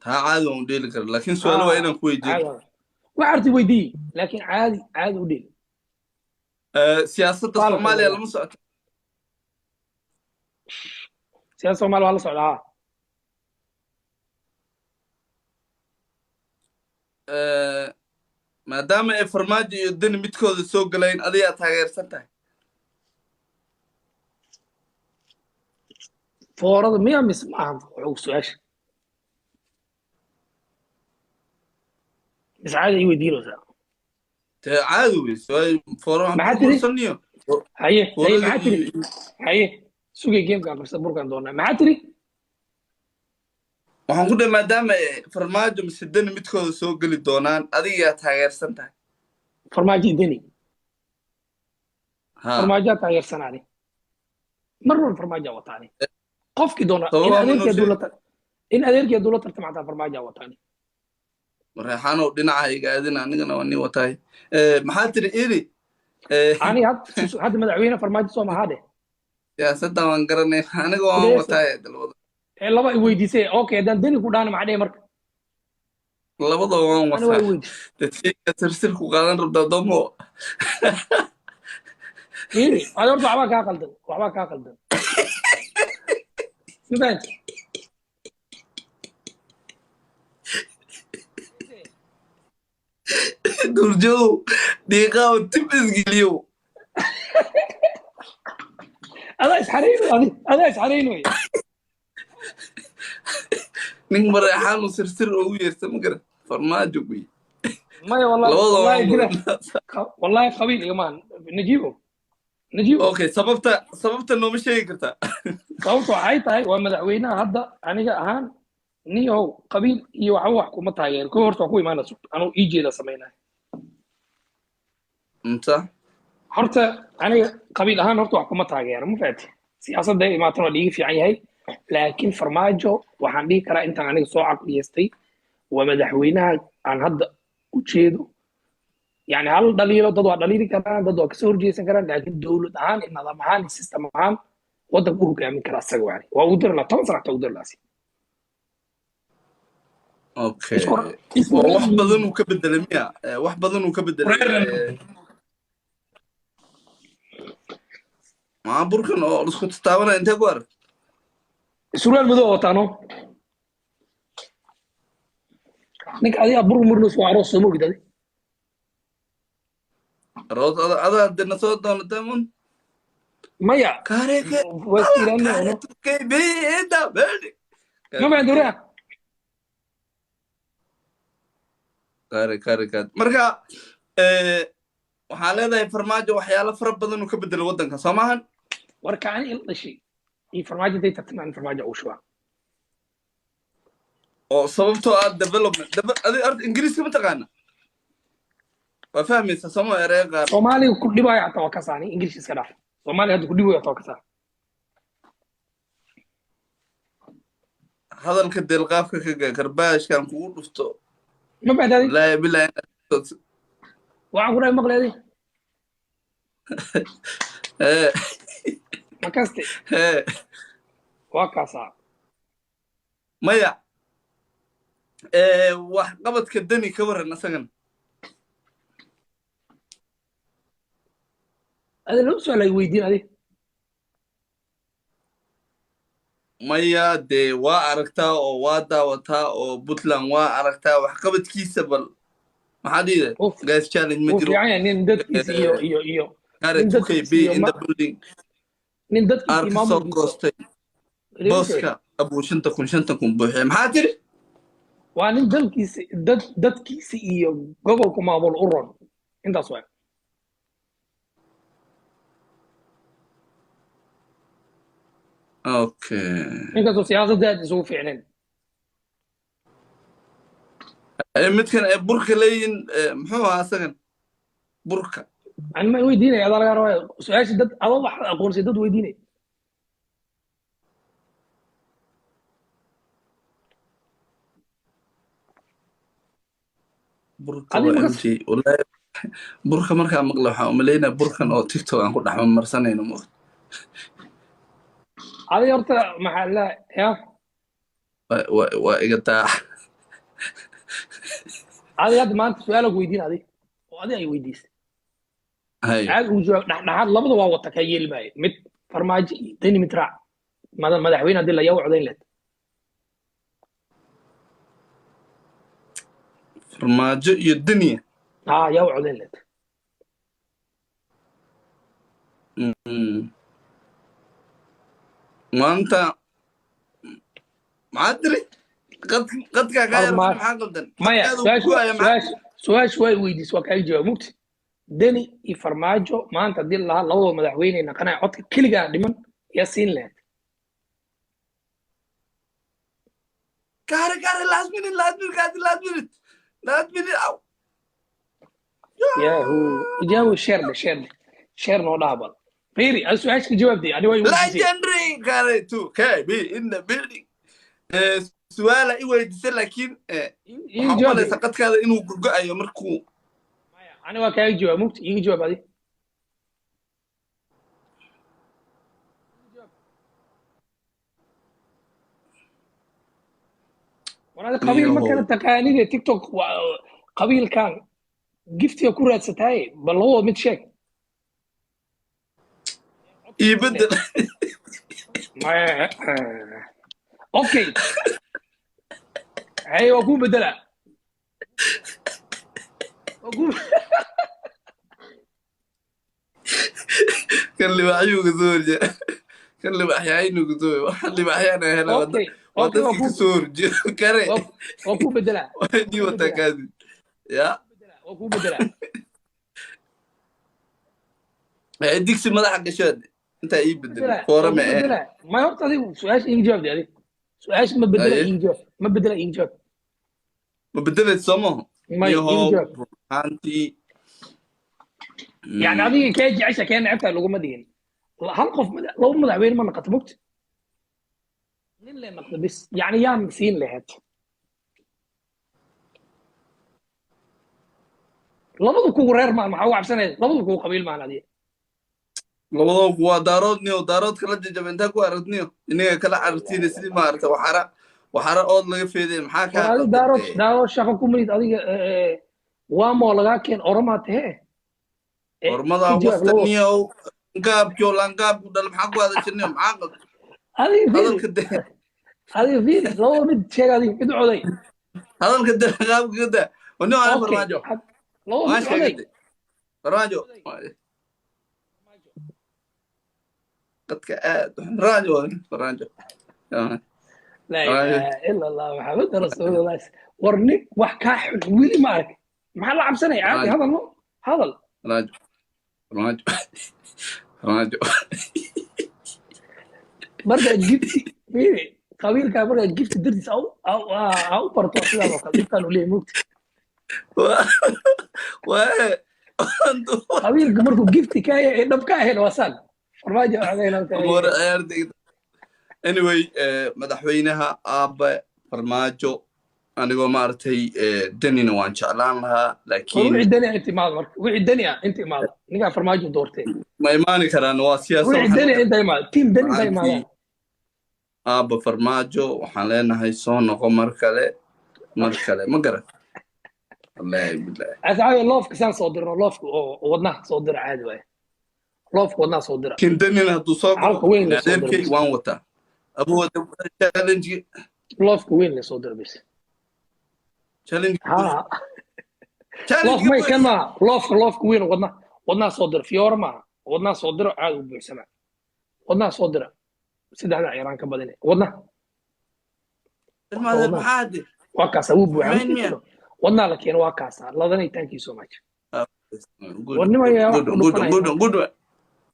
ها عادي وديل كر لكن سؤال وين اه كويدين عادي وعرتي ويدي لكن عادي عادي وديل سياسة طالك الصومالية والله لما سأت سياسة الصومال والله سعودها ما دام فرماجي يدني متكود السوق لين أديها تغير سنتها فورد مية مس ما عوق سؤاش بس عادي يودي له عادي سؤال فورم ما بور حد تري مرسنيو هي ما فورم حد تري هي سوق جيم كان بس بركان دونا ما حد تري waxaan ku dhahay maadaama farmaajo mise dani midkooda soo geli doonaan adigaa taageersan tahay فرماجي دني ha فرماجات غير سنة مرة الفرماجة وطاني قف دونا إن sababaa ma أدير noo كي sheegi دولة إن أدير كي دولة ترتمع على فرماجة وطاني reexaanow dhinaca igaadina anigana waa nin watahay maxaa tiri iri أنا هاد مدعوينا فرماجة سوما هذا siyaasadda waan garanay aniga waan كده watahay dalwada إلا ما يويدي أوكي ده دني كودانا مع ده مرك labada waan أنا واي wataa ويد dadkayga tirtir ku qaadan rabtaa domo إيه هذا برضو عباك أقل ده وعباك أقل ده فهمت durjow dhiiqaaw tib isgeliyow هذا إيش حرينه هذا إيش حرينه nin mareexaanu sirsir ugu yeerta ma garan farmaajo buy ما والله labada والله waan كده wadanaa والله قبيل يا مان نجيبه okay sababta nooma sheegi kartaa sababtoo waxay tahay waa madaxweynaha hadda aniga ahaan niyow qabiil iyo waxba wax kuma taageero ko horta waa ku imaanayso anuu ii jeeda samaynaya inta horta aniga qabiil ahaan horta wax kuma taageero ma fahanti siyaasadda imaatan waa dhiigi fiican yahay laakiin farmaajo waxaan dhihi karaa intaan aniga soo caqliyeystay waa madaxweynaha aan hadda u jeedo يعني هل دليل ضد دليل كمان ضد كسور جيسن كمان لكن دولة عن النظام عن السيستم عن وضع بوه كمان كلا سجوا يعني وأقدر لا تنصر تقدر لا سي okay إسكور wax badan uu ka bedelay miya wax badan uu ka bedelay maa burkan oo isku taabanaya intee ku arag سؤال مذو وطانو نك هذه أبور مرنوس وعروس سمو كده rood ada dina soo doonatay mun مايا kaareke وستيران kaare أنا tukay beeda beedi ما بعد ولا kaare marka waxaa leedahay farmaajo waxyaalo fara badan uu ka bedelay waddanka soo maahan وركعني إلا شيء إنفرماجة دي تتم إنفرماجة أو شو oo sababtoo ah development adi arda ingiriiska ma taqaana waa fahmaysa somo erey qaar صومالي كل ما يعطوا كساني إنجليزي سكراف صومالي هذا كل ما يعطوا كسان hadalka deelqaafka ka garbaashkan kugu dhufto ما بعد هذه wallaahi bilaahi وأقول لك مقلة دي ee ما كاستي ee وكاسا maya wax qabadka dani ka waran asagan هذا لو سؤال يويدين هذه maya dee waa aragtaa oo waa daawataa oo puntland waa aragtaa wax qabadkiisa bal maxaa dhiide اوف gas challenge ma اوف jiro يعني ندد كيس ايو ايو ايو kare ندد 2kb كيس ايو in the ما building ندد كيس aarka soo امام جيسو goostay booska abuu 5,000 buuxiyay maxaa tiri وان ندد كيس دد كيس ايو قبل كما ابو القرن انت سؤال okay انت سو سياسه ده سو فعلا midkan ay burka leeyihin muxuu ahaa asagan burka انا ما يويدين يا دار سؤال دد الله واحد اقول سي دد ويدين burka هذه waa مقص mj wallaahi burka markaa maqla waxaan umaleynaya burkan oo tiktok aan ku dhex marsanayno mo هذه يرتا محل يا waa iga taa هذا ما أنت سؤالك ويدين هذه أي ويديس هاي عاد وجوه نحن لبض ووتك هي الماء مت فرماج ديني مترع ما دحوين هذه اللي يوعدين لك farmaajo iyo daniya يوعدين لك maanta maxaa tiri qadkaa kaa yar فرماج maxaa qaldan مايا qadkaada guaya سؤال شوي ويديس وكاي جواب مكت دني فرماجو ما أنت دي الله لو مدحوين إن قناع عطك كل قاعد من ياسين لك kaare last minute aw يا هو يجاوب شير نو دابل فيري السؤال جواب دي أنا وين legendary kaare to KB in the building su'aala i weydiisay laakiin waxaan u malaysaa qadkaada inuu gurgo-ayo markuu أنا وكاي جواب مكت يجي جواب هذه وانا قبيل ما كانت تقاليد تيك توك قبيل كان جفتي كرة ستاي بل هو متشك يبدل ما اوكي ايوه اقوم بدلع اقوم kan libaaxyuuga soo horjeeda kan libaaxyaynuga soo waxaan libaaxyana hela waa dadkii ka soo horjeeda kare اقوم بدلع dii wataa kaadi ya اقوم بدلع digsi madaxa gashood intaa ii bedel foorame ما يرطى دي سؤال يجي جواب دي هذه سؤال ما بدلع يجي جواب ما بدلع يجي جواب ma bedeled soomaho ما يجي جواب aantii يعني هذه كاجي عشا كان لعبتها اللقمه دي هنقف لو مدحوين ما نقط بوقت من اللي نقط بس يعني يا سين لهت لبضو كو رير ما هو عبسنه لبضو كو قبيل معنا دي labadooku waa daaroodniyo daaroodka la jajaba intaa ku aragniyo inaga kala carartiina sidii maaragta waxara ood laga feedeen maxaa kaa هذا دارو شاقه كوميد هذه وامو لغا كين اورمات هي ormada wastaniyo gaabkio langaabku dhal maxaa ku hadashaniyo maxaa qaldan hadalka de هذه في لو مد شيء هذه مد عودي hadalka de gaabka kada ونو انا farmaajo لو ما مد عودي sheegay farmaajo qadka aad farmaajo لا اله الا الله محمد رسول الله ورني وحكاح ويلي مارك محل عبسنه عادي هذا مو هذا farmaajo مرة جبتي فيني قبيل كان مرة جبت درس او برضو كذا وكذا كانوا ليه موت قبيل مرة جبتي كاي نبكاه هنا وصل فرماجة علينا anyway madaxweynaha aabe farmaajo anigoo maaragtay danina waan jeclaan lahaa laakiin wixii dani inta imaado marka wixii dani inta imaado ninka farmaajo doortay ma imaani karaan waa siyaasad wixii dani inta imaado team dani inta imaado aabe farmaajo waxaan leenahay soo noqo mar kale ma garan wallahi billahi asxaabi loof kasaan soo dirno loofka oo wadnaha soo dir caadi waay loofka wadnaha soo dira kin danina hadduu soo halka weyn la soo adeerkay diro waan wataa abooda challenge loofka weyn la soo diro bis ها لوف ما كان لوف وين ودنا صدر فيور ما ودنا صدر عاد بسمع ودنا صدر سيده على ايران كبدني ودنا الماذا بحادي وكاس ابو بوعد ودنا لكن وكاس لدني ثانك يو سو ماتش ودنا يا good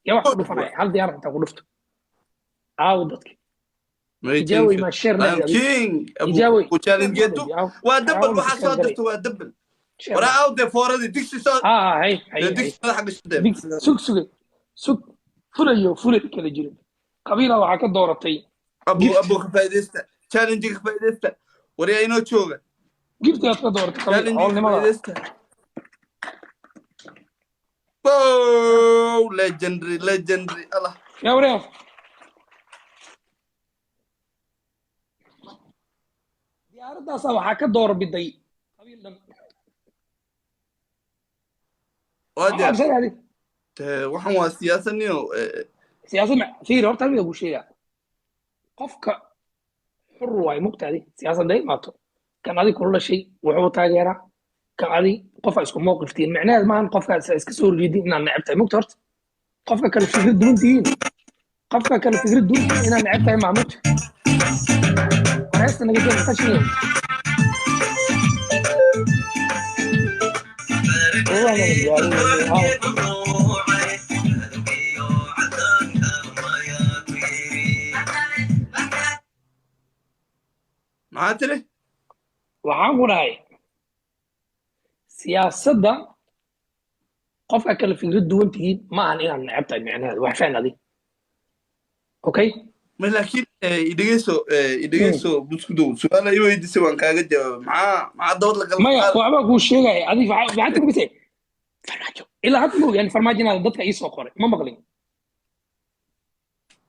يا واحد دفناي هل ديار انت قلفت عاودتك جاوي ما شير كينج يجاوي وتشالنجيتو ودبل waxaa soo dirto waa dabal wara out the for the dixi soo هاي dixi xaq shideen سوق فulayo kala jirin qabiila waxa ka dooratay abu ka faa'iideysta challenge ka faa'iideysta wari ay inoo jooga gifta ka dooratay qabiil howlnimada oh legendary Allah يا وريف diyaaraddaas waxaa ka door biday qabiil dhan واجر عبسان هذه waxaan waa siyaasaniyo سياسة في رابطة اللي أبو شيء قفك حر واي مقتدي سياسة داي ماتو كان هذه كل شيء وحو تاجرة كان هذه قف اسكو موقف تين معناه ما قفك اسكسور جديد إن لعبتها مقترت قفك كان في دون تين قفك كان في دون تين إن لعبتها مع مت أنا أحس إنك جاي مستشفى والله أنا متجاري maxaa tiri waxaan ku dhahay siyaasadda qofka kale fikrad duwan tihiin ma ahan inaad necab tahay micnaheedu wax fahn adi okay ma laakiin idhegeyso buskudow su-aala i weydiisay waan kaaga jawaaba maxaa dawad la kala maya waxbaa kuu sheegaya adi waxaad tirmise farmaajo ilaa hadda moog yani farmaajo inaad dadka ii soo qoray ma maqlin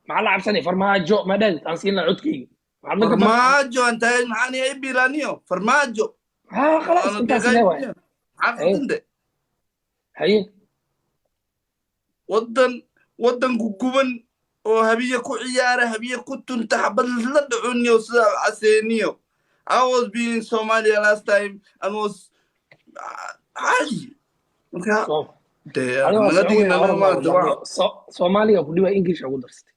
maxaa la cabsanay farmaajo ma dhahdid aan siin lahaa codkayga farmaajo aan tahay maxaan i bilaniyo farmaajo ها خلاص انت سنوي xaafidinde هي waddan guguban oo habiye ku ciyaara habiye ku tunta xabad la dhacuniyo sida caseeniyo I was being in Somalia last time and was عادي marka Soomaaliya ku dhiba English ugu darsatay